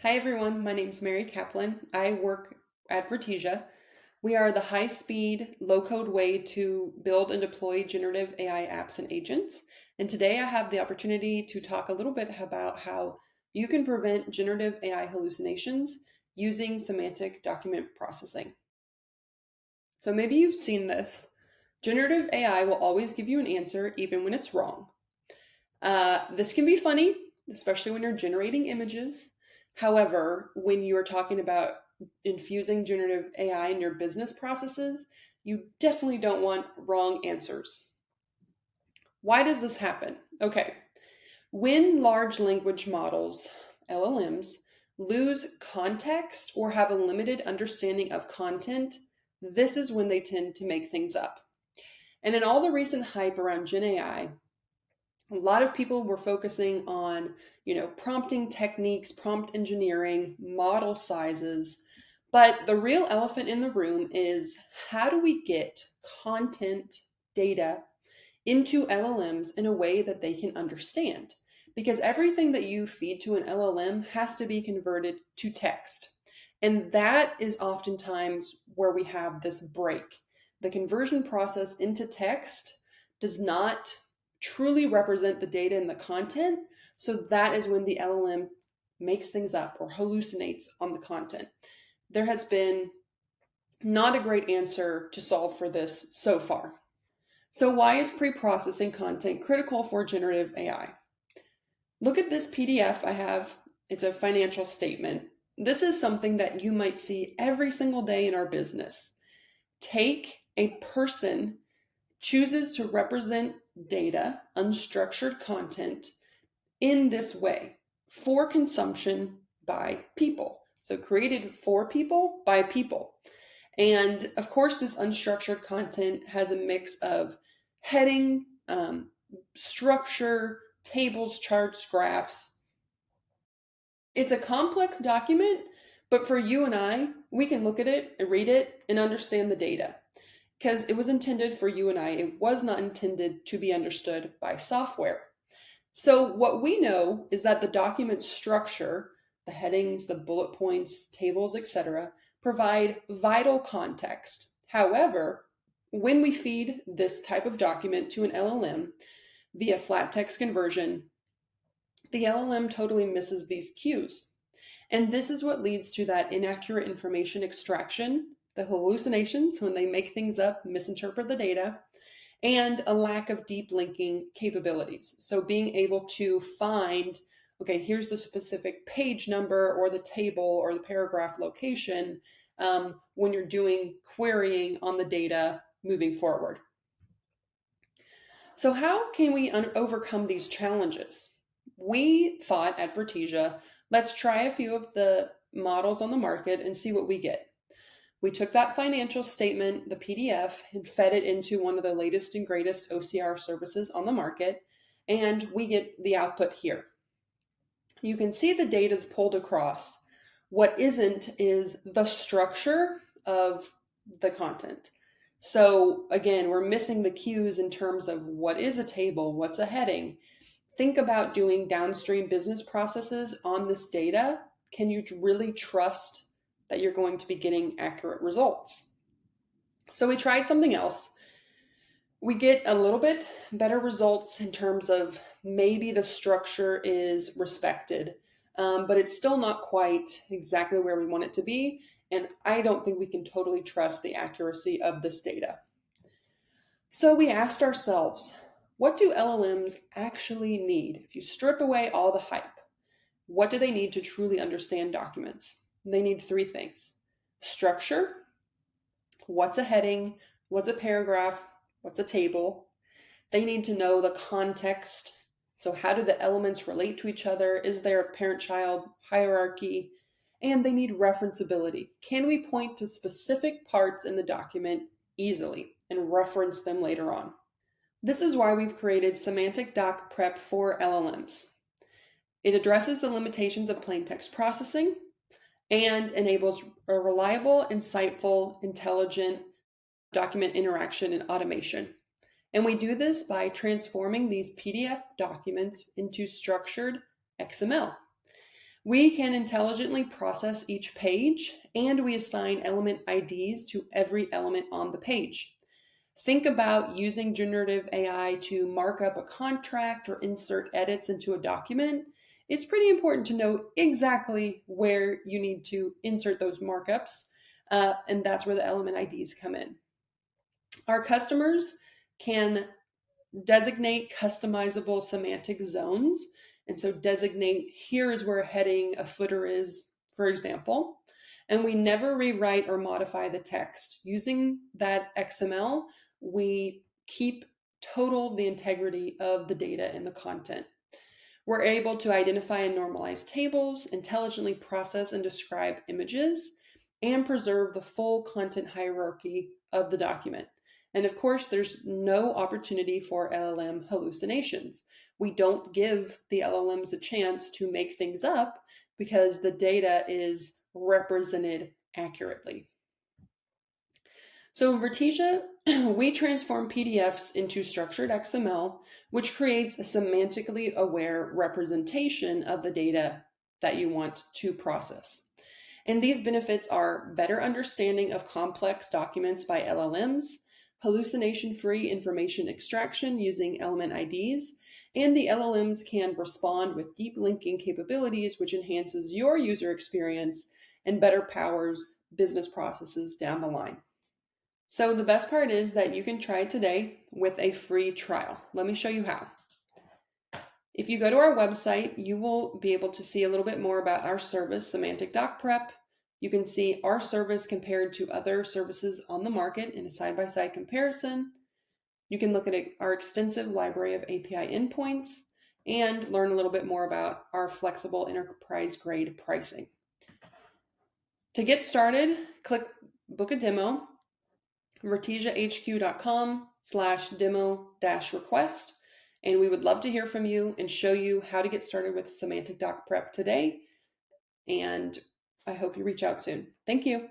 Hi everyone, my name's Mary Kaplan. I work at Vertesia. We are the high-speed, low-code way to build and deploy generative AI apps and agents. And today I have the opportunity to talk a little bit about how you can prevent generative AI hallucinations using semantic document processing. So maybe you've seen this. Generative AI will always give you an answer even when it's wrong. This can be funny, especially when you're generating images. However, when you're talking about infusing generative AI in your business processes, you definitely don't want wrong answers. Why does this happen? Okay, when large language models, LLMs, lose context or have a limited understanding of content, this is when they tend to make things up. And in all the recent hype around Gen AI, a lot of people were focusing on, prompting techniques, prompt engineering, model sizes. But the real elephant in the room is how do we get content data into LLMs in a way that they can understand? Because everything that you feed to an LLM has to be converted to text. And that is oftentimes where we have this break. The conversion process into text does not truly represent the data and the content. So that is when the LLM makes things up or hallucinates on the content. There has been not a great answer to solve for this so far. So why is pre-processing content critical for generative AI? Look at this PDF I have. It's a financial statement. This is something that you might see every single day in our business. Take a person chooses to represent data, unstructured content, in this way for consumption by people. So created for people by people. And of course, this unstructured content has a mix of heading, structure, tables, charts, graphs. It's a complex document, but for you and I, we can look at it and read it and understand the data because it was intended for you and I. It was not intended to be understood by software. So what we know is that the document structure, the headings, the bullet points, tables, etc., provide vital context. However, when we feed this type of document to an LLM via flat text conversion, the LLM totally misses these cues. And this is what leads to that inaccurate information extraction, the hallucinations when they make things up, misinterpret the data, and a lack of deep linking capabilities. So being able to find, okay, here's the specific page number or the table or the paragraph location when you're doing querying on the data moving forward. So how can we overcome these challenges? We thought at Vertesia, let's try a few of the models on the market and see what we get. We took that financial statement, the PDF, and fed it into one of the latest and greatest OCR services on the market, and we get the output here. You can see the data is pulled across. What isn't is the structure of the content. So again, we're missing the cues in terms of what is a table, what's a heading. Think about doing downstream business processes on this data. Can you really trust that you're going to be getting accurate results? So we tried something else. We get a little bit better results in terms of maybe the structure is respected, but it's still not quite exactly where we want it to be. And I don't think we can totally trust the accuracy of this data. So we asked ourselves, what do LLMs actually need? If you strip away all the hype, what do they need to truly understand documents? They need three things: structure, what's a heading, what's a paragraph, what's a table. They need to know the context. So how do the elements relate to each other? Is there a parent-child hierarchy? And they need referenceability. Can we point to specific parts in the document easily and reference them later on? This is why we've created Semantic Doc Prep for LLMs. It addresses the limitations of plain text processing and enables a reliable, insightful, intelligent document interaction and automation. And we do this by transforming these PDF documents into structured XML. We can intelligently process each page, and we assign element IDs to every element on the page. Think about using generative AI to mark up a contract or insert edits into a document. It's pretty important to know exactly where you need to insert those markups, and that's where the element IDs come in. Our customers can designate customizable semantic zones. And so designate here is where a heading, a footer is, for example. And we never rewrite or modify the text. Using that XML, we keep total the integrity of the data and the content. We're able to identify and normalize tables, intelligently process and describe images, and preserve the full content hierarchy of the document. And of course, there's no opportunity for LLM hallucinations. We don't give the LLMs a chance to make things up because the data is represented accurately. So in Vertesia, we transform PDFs into structured XML, which creates a semantically aware representation of the data that you want to process. And these benefits are better understanding of complex documents by LLMs, hallucination-free information extraction using element IDs, and the LLMs can respond with deep linking capabilities, which enhances your user experience and better powers business processes down the line. So the best part is that you can try it today with a free trial. Let me show you how. If you go to our website, you will be able to see a little bit more about our service, Semantic Doc Prep. You can see our service compared to other services on the market in a side-by-side comparison. You can look at our extensive library of API endpoints and learn a little bit more about our flexible enterprise-grade pricing. To get started, click Book a Demo, vertesiahq.com/demo-request. And we would love to hear from you and show you how to get started with Semantic Doc Prep today. And I hope you reach out soon. Thank you.